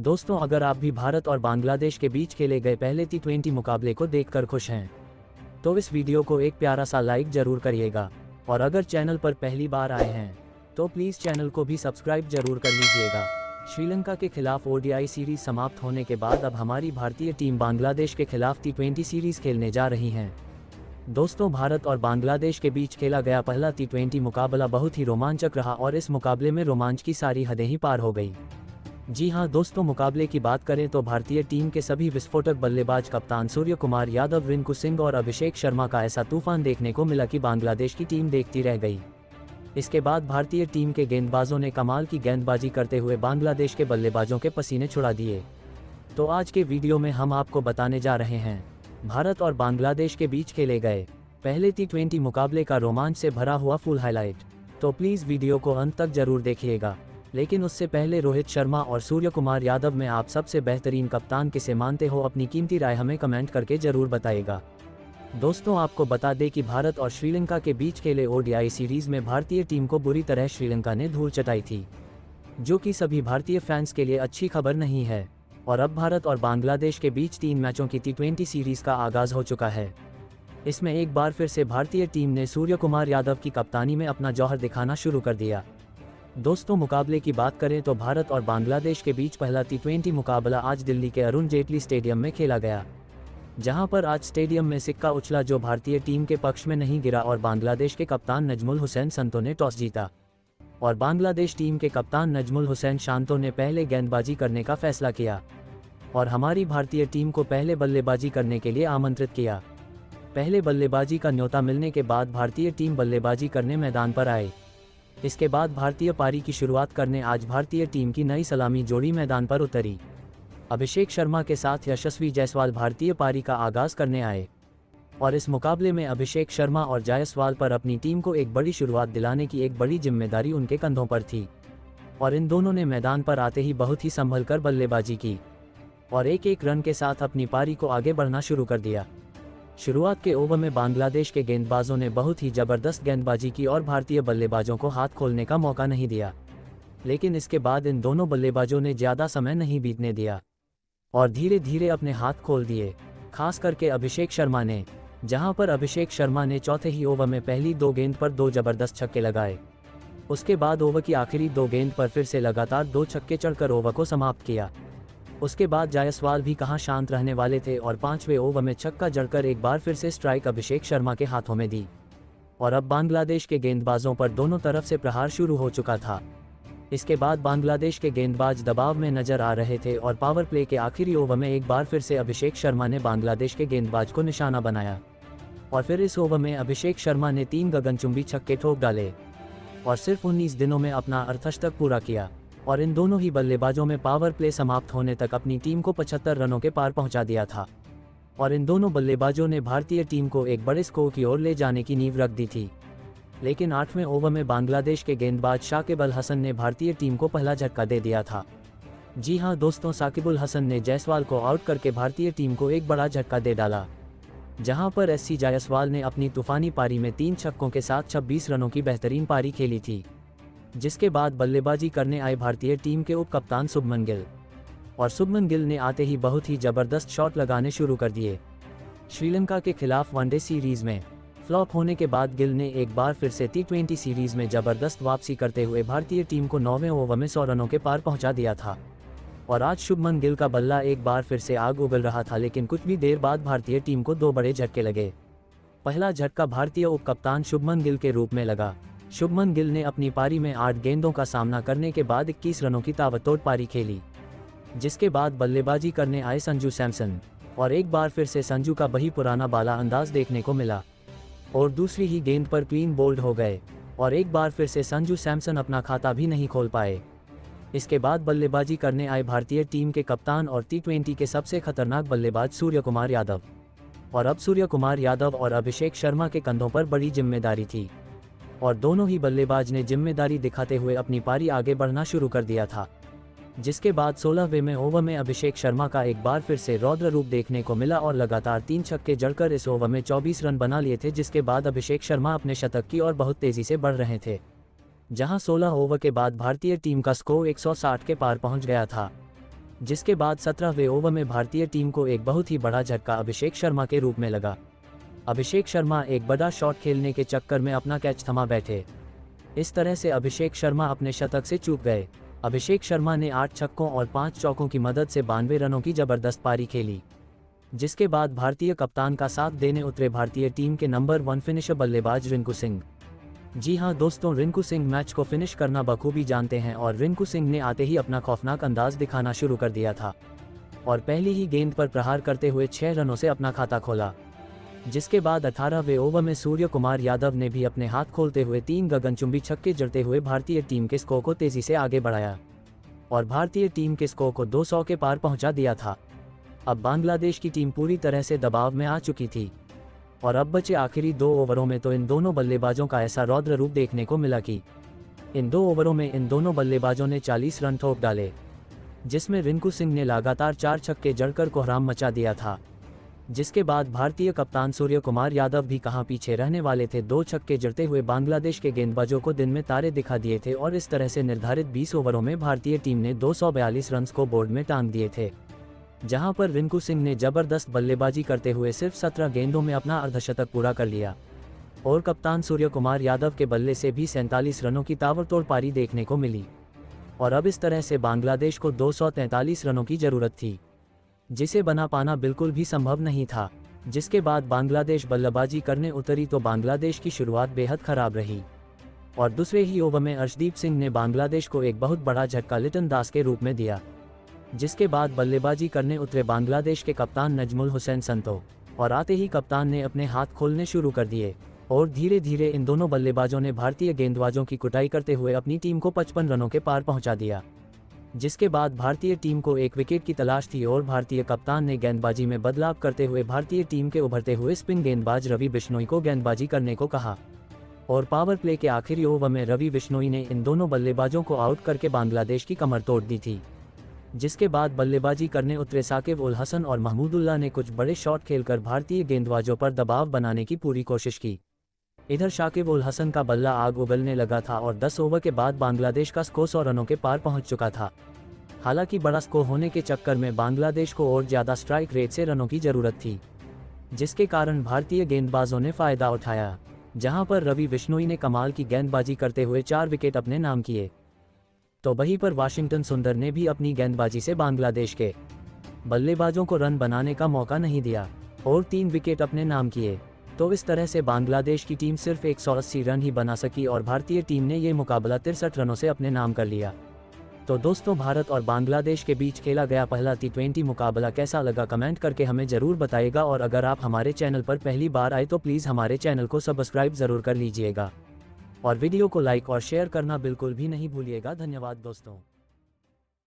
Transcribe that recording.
दोस्तों, अगर आप भी भारत और बांग्लादेश के बीच खेले गए पहले T20 मुकाबले को देखकर खुश हैं, तो इस वीडियो को एक प्यारा सा लाइक जरूर करिएगा। और अगर चैनल पर पहली बार आए हैं तो प्लीज़ चैनल को भी सब्सक्राइब जरूर कर लीजिएगा। श्रीलंका के खिलाफ ODI सीरीज समाप्त होने के बाद अब हमारी भारतीय टीम बांग्लादेश के खिलाफ T20 सीरीज खेलने जा रही हैं। दोस्तों, भारत और बांग्लादेश के बीच खेला गया पहला T20 मुकाबला बहुत ही रोमांचक रहा और इस मुकाबले में रोमांच की सारी हदें ही पार हो गई। जी हां दोस्तों, मुकाबले की बात करें तो भारतीय टीम के सभी विस्फोटक बल्लेबाज कप्तान सूर्य कुमार यादव, रिंकू सिंह और अभिषेक शर्मा का ऐसा तूफान देखने को मिला कि बांग्लादेश की टीम देखती रह गई। इसके बाद भारतीय टीम के गेंदबाजों ने कमाल की गेंदबाजी करते हुए बांग्लादेश के बल्लेबाजों के पसीने छुड़ा दिए। तो आज के वीडियो में हम आपको बताने जा रहे हैं भारत और बांग्लादेश के बीच खेले गए पहले T20 मुकाबले का रोमांच से भरा हुआ फुल हाईलाइट। तो प्लीज़ वीडियो को अंत तक जरूर देखिएगा। लेकिन उससे पहले रोहित शर्मा और सूर्य कुमार यादव में आप सबसे बेहतरीन कप्तान किसे मानते हो, अपनी कीमती राय हमें कमेंट करके जरूर बताइएगा। दोस्तों, आपको बता दें कि भारत और श्रीलंका के बीच खेले ODI सीरीज में भारतीय टीम को बुरी तरह श्रीलंका ने धूल चटाई थी, जो कि सभी भारतीय फैंस के लिए अच्छी खबर नहीं है। और अब भारत और बांग्लादेश के बीच 3 मैचों की T20 सीरीज का आगाज हो चुका है। इसमें एक बार फिर से भारतीय टीम ने सूर्य कुमार यादव की कप्तानी में अपना जौहर दिखाना शुरू कर दिया। दोस्तों, मुकाबले की बात करें तो भारत और बांग्लादेश के बीच पहला T20 मुकाबला आज दिल्ली के अरुण जेटली स्टेडियम में खेला गया, जहां पर आज स्टेडियम में सिक्का उछला जो भारतीय टीम के पक्ष में नहीं गिरा और बांग्लादेश के कप्तान नजमुल हुसैन संतो ने टॉस जीता और बांग्लादेश टीम के कप्तान नजमुल हुसैन शांतो ने पहले गेंदबाजी करने का फैसला किया और हमारी भारतीय टीम को पहले बल्लेबाजी करने के लिए आमंत्रित किया। पहले बल्लेबाजी का न्योता मिलने के बाद भारतीय टीम बल्लेबाजी करने मैदान पर आए। इसके बाद भारतीय पारी की शुरुआत करने आज भारतीय टीम की नई सलामी जोड़ी मैदान पर उतरी। अभिषेक शर्मा के साथ यशस्वी जायसवाल भारतीय पारी का आगाज करने आए और इस मुकाबले में अभिषेक शर्मा और जायसवाल पर अपनी टीम को एक बड़ी शुरुआत दिलाने की एक बड़ी जिम्मेदारी उनके कंधों पर थी और इन दोनों ने मैदान पर आते ही बहुत ही संभल कर बल्लेबाजी की और एक रन के साथ अपनी पारी को आगे बढ़ना शुरू कर दिया। शुरुआत के ओवर में बांग्लादेश के गेंदबाजों ने बहुत ही जबरदस्त गेंदबाजी की और भारतीय बल्लेबाजों को हाथ खोलने का मौका नहीं दिया, लेकिन इसके बाद इन दोनों बल्लेबाजों ने ज़्यादा समय नहीं बीतने दिया और धीरे धीरे अपने हाथ खोल दिए, खास करके अभिषेक शर्मा ने, जहां पर अभिषेक शर्मा ने चौथे ही ओवर में पहली 2 गेंद पर 2 जबरदस्त छक्के लगाए। उसके बाद ओवर की आखिरी 2 गेंद पर फिर से लगातार 2 छक्के चढ़कर ओवर को समाप्त किया। उसके बाद जायसवाल भी कहां शांत रहने वाले थे और 5वें ओवर में छक्का जड़कर एक बार फिर से स्ट्राइक अभिषेक शर्मा के हाथों में दी और अब बांग्लादेश के गेंदबाजों पर दोनों तरफ से प्रहार शुरू हो चुका था। इसके बाद बांग्लादेश के गेंदबाज दबाव में नजर आ रहे थे और पावर प्ले के आखिरी ओवर में एक बार फिर से अभिषेक शर्मा ने बांग्लादेश के गेंदबाज को निशाना बनाया और फिर इस ओवर में अभिषेक शर्मा ने 3 गगनचुंबी छक्के ठोक डाले और सिर्फ 19 दिनों में अपना अर्धशतक पूरा किया और इन दोनों ही बल्लेबाजों में पावर प्ले समाप्त होने तक अपनी टीम को 75 रनों के पार पहुंचा दिया था और इन दोनों बल्लेबाजों ने भारतीय टीम को एक बड़े स्कोर की ओर ले जाने की नींव रख दी थी। लेकिन 8वें ओवर में बांग्लादेश के गेंदबाज शाकिब अल हसन ने भारतीय टीम को पहला झटका दे दिया था। जी हां दोस्तों, साकिब अल हसन ने जायसवाल को आउट करके भारतीय टीम को एक बड़ा झटका दे डाला, जहां पर SC जायसवाल ने अपनी तूफानी पारी में 3 छक्कों के साथ 26 रनों की बेहतरीन पारी खेली थी। जिसके बाद बल्लेबाजी करने आए भारतीय टीम के उप कप्तान शुभमन गिल और शुभमन गिल ने आते ही बहुत ही जबरदस्त शॉट लगाने शुरू कर दिए। श्रीलंका के खिलाफ वनडे सीरीज में फ्लॉप होने के बाद गिल ने एक बार फिर से T20 सीरीज में जबरदस्त वापसी करते हुए भारतीय टीम को 9वें ओवर में 100 रनों के पार पहुंचा दिया था और आज शुभमन गिल का बल्ला एक बार फिर से आग उगल रहा था। लेकिन कुछ भी देर बाद भारतीय टीम को 2 बड़े झटके लगे। पहला झटका भारतीय उप कप्तान शुभमन गिल के रूप में लगा। शुभमन गिल ने अपनी पारी में 8 गेंदों का सामना करने के बाद 21 रनों की ताबड़तोड़ पारी खेली, जिसके बाद बल्लेबाजी करने आए संजू सैमसन और एक बार फिर से संजू का वही पुराना बाला अंदाज देखने को मिला और दूसरी ही गेंद पर क्लीन बोल्ड हो गए और एक बार फिर से संजू सैमसन अपना खाता भी नहीं खोल पाए। इसके बाद बल्लेबाजी करने आए भारतीय टीम के कप्तान और T20 के सबसे खतरनाक बल्लेबाज सूर्य कुमार यादव और अब सूर्य कुमार यादव और अभिषेक शर्मा के कंधों पर बड़ी जिम्मेदारी थी और दोनों ही बल्लेबाज ने जिम्मेदारी दिखाते हुए अपनी पारी आगे बढ़ना शुरू कर दिया था। जिसके बाद 16वें ओवर में अभिषेक शर्मा का एक बार फिर से रौद्र रूप देखने को मिला और लगातार 3 छक्के जड़कर इस ओवर में 24 रन बना लिए थे। जिसके बाद अभिषेक शर्मा अपने शतक की ओर बहुत तेजी से बढ़ रहे थे, जहां 16 ओवर के बाद भारतीय टीम का स्कोर 160 के पार पहुंच गया था जिसके बाद 17वें ओवर में भारतीय टीम को एक बहुत ही बड़ा झटका अभिषेक शर्मा के रूप में लगा। अभिषेक शर्मा एक बड़ा शॉट खेलने के चक्कर में अपना कैच थमा बैठे। इस तरह से अभिषेक शर्मा अपने शतक से चूक गए। अभिषेक शर्मा ने 8 छक्कों और 5 चौकों की मदद से 92 रनों की जबरदस्त पारी खेली, जिसके बाद भारतीय कप्तान का साथ देने उतरे भारतीय टीम के नंबर 1 फिनिशर बल्लेबाज रिंकू सिंह। जी हां दोस्तों, रिंकू सिंह मैच को फिनिश करना बखूबी जानते हैं और रिंकू सिंह ने आते ही अपना खौफनाक अंदाज दिखाना शुरू कर दिया था और पहली ही गेंद पर प्रहार करते हुए 6 रनों से अपना खाता खोला। जिसके बाद 18वें ओवर में सूर्य कुमार यादव ने भी अपने हाथ खोलते हुए 3 गगनचुंबी छक्के जड़ते हुए भारतीय टीम के स्कोर को तेजी से आगे बढ़ाया और भारतीय टीम के स्कोर को 200 के पार पहुंचा दिया था। अब बांग्लादेश की टीम पूरी तरह से दबाव में आ चुकी थी और अब बचे आखिरी 2 ओवरों में तो इन दोनों बल्लेबाजों का ऐसा रौद्र रूप देखने को मिला कि इन 2 ओवरों में इन दोनों बल्लेबाजों ने 40 रन ठोक डाले, जिसमें रिंकू सिंह ने लगातार 4 छक्के जड़कर कोहराम मचा दिया था। जिसके बाद भारतीय कप्तान सूर्य कुमार यादव भी कहां पीछे रहने वाले थे, 2 छक्के जड़ते हुए बांग्लादेश के गेंदबाजों को दिन में तारे दिखा दिए थे और इस तरह से निर्धारित 20 ओवरों में भारतीय टीम ने 242 रन को बोर्ड में टांग दिए थे, जहां पर रिंकू सिंह ने जबरदस्त बल्लेबाजी करते हुए सिर्फ 17 गेंदों में अपना अर्धशतक पूरा कर लिया और कप्तान सूर्य कुमार यादव के बल्ले से भी 47 रनों की ताबड़तोड़ पारी देखने को मिली और अब इस तरह से बांग्लादेश को 243 रनों की जरूरत थी, जिसे बना पाना बिल्कुल भी संभव नहीं था। जिसके बाद बांग्लादेश बल्लेबाजी करने उतरी तो बांग्लादेश की शुरुआत बेहद खराब रही और दूसरे ही ओवर में अर्शदीप सिंह ने बांग्लादेश को एक बहुत बड़ा झटका लिटन दास के रूप में दिया। जिसके बाद बल्लेबाजी करने उतरे बांग्लादेश के कप्तान नजमुल हुसैन संतो और आते ही कप्तान ने अपने हाथ खोलने शुरू कर दिए और धीरे धीरे इन दोनों बल्लेबाजों ने भारतीय गेंदबाजों की कुटाई करते हुए अपनी टीम को 55 रनों के पार पहुंचा दिया। जिसके बाद भारतीय टीम को एक विकेट की तलाश थी और भारतीय कप्तान ने गेंदबाजी में बदलाव करते हुए भारतीय टीम के उभरते हुए स्पिन गेंदबाज रवि बिश्नोई को गेंदबाजी करने को कहा और पावर प्ले के आखिरी ओवर में रवि बिश्नोई ने इन दोनों बल्लेबाजों को आउट करके बांग्लादेश की कमर तोड़ दी थी। जिसके बाद बल्लेबाजी करने उतरे साकिब उल हसन और महमूदुल्लाह ने कुछ बड़े शॉट खेलकर भारतीय गेंदबाजों पर दबाव बनाने की पूरी कोशिश की। इधर शाकिब उल हसन का बल्ला आग उगलने लगा था और 10 ओवर के बाद बांग्लादेश का स्कोर 100 रनों के पार पहुंच चुका था। हालांकि बड़ा स्कोर होने के चक्कर में बांग्लादेश को और ज़्यादा स्ट्राइक रेट से रनों की ज़रूरत थी, जिसके कारण भारतीय गेंदबाजों ने फ़ायदा उठाया, जहां पर रवि बिश्नोई ने कमाल की गेंदबाजी करते हुए 4 विकेट अपने नाम किए। तो वहीं पर वाशिंगटन सुंदर ने भी अपनी गेंदबाजी से बांग्लादेश के बल्लेबाजों को रन बनाने का मौका नहीं दिया और 3 विकेट अपने नाम किए। तो इस तरह से बांग्लादेश की टीम सिर्फ 180 रन ही बना सकी और भारतीय टीम ने ये मुकाबला 63 रनों से अपने नाम कर लिया। तो दोस्तों, भारत और बांग्लादेश के बीच खेला गया पहला T20 मुकाबला कैसा लगा कमेंट करके हमें ज़रूर बताइएगा और अगर आप हमारे चैनल पर पहली बार आए तो प्लीज़ हमारे चैनल को सब्सक्राइब ज़रूर कर लीजिएगा और वीडियो को लाइक और शेयर करना बिल्कुल भी नहीं भूलिएगा। धन्यवाद दोस्तों।